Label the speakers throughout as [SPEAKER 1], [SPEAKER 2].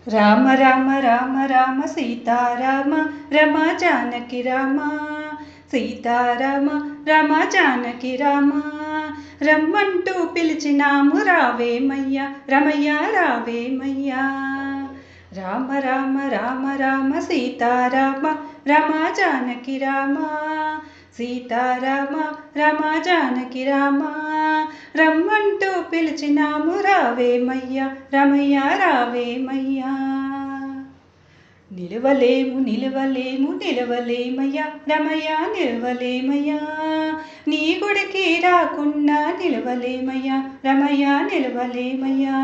[SPEAKER 1] రామ రామ రామ రామ సీతారామ రమ జానకి రామ సీతారామ రమ జానకి రామ రమ్మంటూ పిలిచినాము రావేమయ్యా రమయ్య రావేమయ్యా రామ రామ రామ రామ సీతారామ రమ జానకి రామ సీతారామ రమ జానకి రామ రమ్మంటూ పిలిచినాము రావేమయ్యా రమయ్య రావేమయ్యా నిలవలేము నిలవలేము నిలవలేమయ్యా రమయ్య నిలవలేమయ్యా నీ గుడికి రాకుండా నిలవలేమయ్యా రమయ్య నిలవలేమయ్యా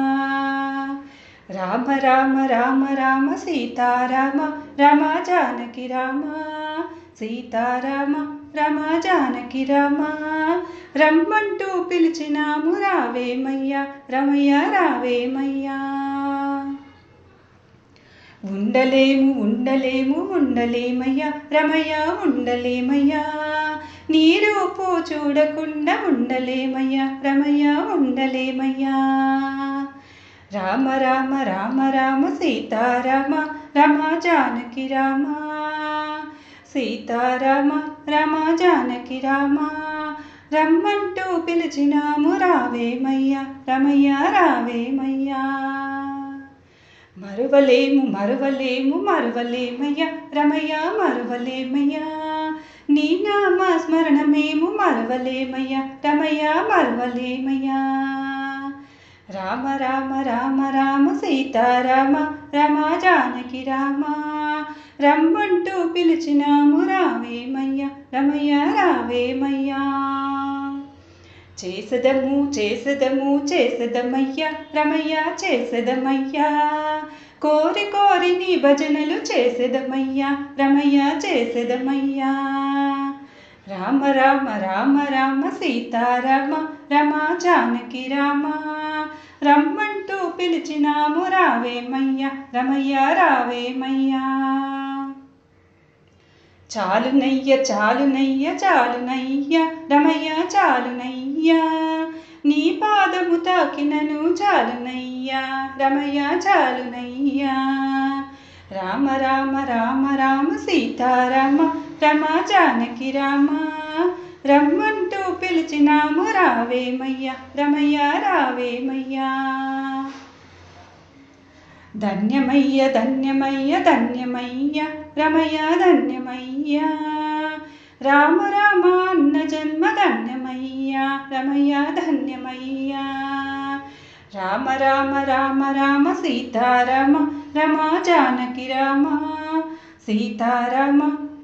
[SPEAKER 1] రామ రామ రామ రామ సీతారామ రమ జానకి రామ సీతారామ రమ జానకి రామ రమ్మంటూ పిలిచినాము రావేమయ్యా రమయ్య రావేమయ్యా ఉండలేము ఉండలేము ఉండలేమయ్యా రమయ్య ఉండలేమయ్యా నీ రూపు చూడకుండా ఉండలేమయ్యా రమయ్య ఉండలేమయ్యా రామ రామ రామ రామ సీతారామ రమ జానకి రామ సీతారామ రమ జానకి రామ రమ్మంటూ పిలిచినాము రావేమయ్యా రమయ్య రావేమయ్యా మరువలేము మరువలేము మరువలేమయ్యా రమయ్య మరువలేమయ్యా నీ నామ స్మరణమేము మరువలేమయ్యా రమయ్య మరువలేమయ్యా రామ రామ రామ రామ సీతారామ రమ జానకి రామ రమ్మంటూ పిలిచినాము రావేమయ్యా రమయ్య రావేమయ్యా చేసదము చేసదము చేసదమయ్యా రమయ్య చేసదమయ్యా కోరి కోరి నీ భజనలు చేసదమయ్యా రమయ్య చేసదమయ్యా రామ రామ రామ రామ సీతారామ రమ జానకి రామ రమ్మంటూ పిలిచినాము రావేమయ్యా రమయ్య రావేమయ్యా చాలునయ్య చాలునయ్య చాలునయ్య రమయ్య చాలునయ్యా నీ పాదము తాకినను చాలునయ్యా రమయ్య చాలునయ్యా రామ రామ రామ రామ సీతారామ రమ జానకి రామ రమ్మంటూ పిలిచినాము రావేమయ్యా రమయ్య రావేమయ్యా ధన్యమయ్య ధన్యమయ్య ధన్యమయ్య రమయ్య ధన్యమయ్యా రామ రామ అన్న జన్మ ధన్యమయ్యా రమయ్య ధన్యమయ్యా రామ రామ రామ రామ సీతారామ రమ జానకి రామ సీతారామ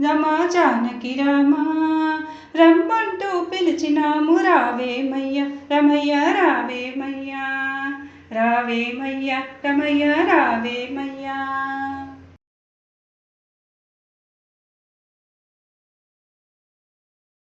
[SPEAKER 1] రమ జానకి రామ రమ్మంటూ పిలిచినాము రావేమయ్యా రమయ్య రావేమయ్యా రావేమయ్యా రమయ్య రావేమయ్యా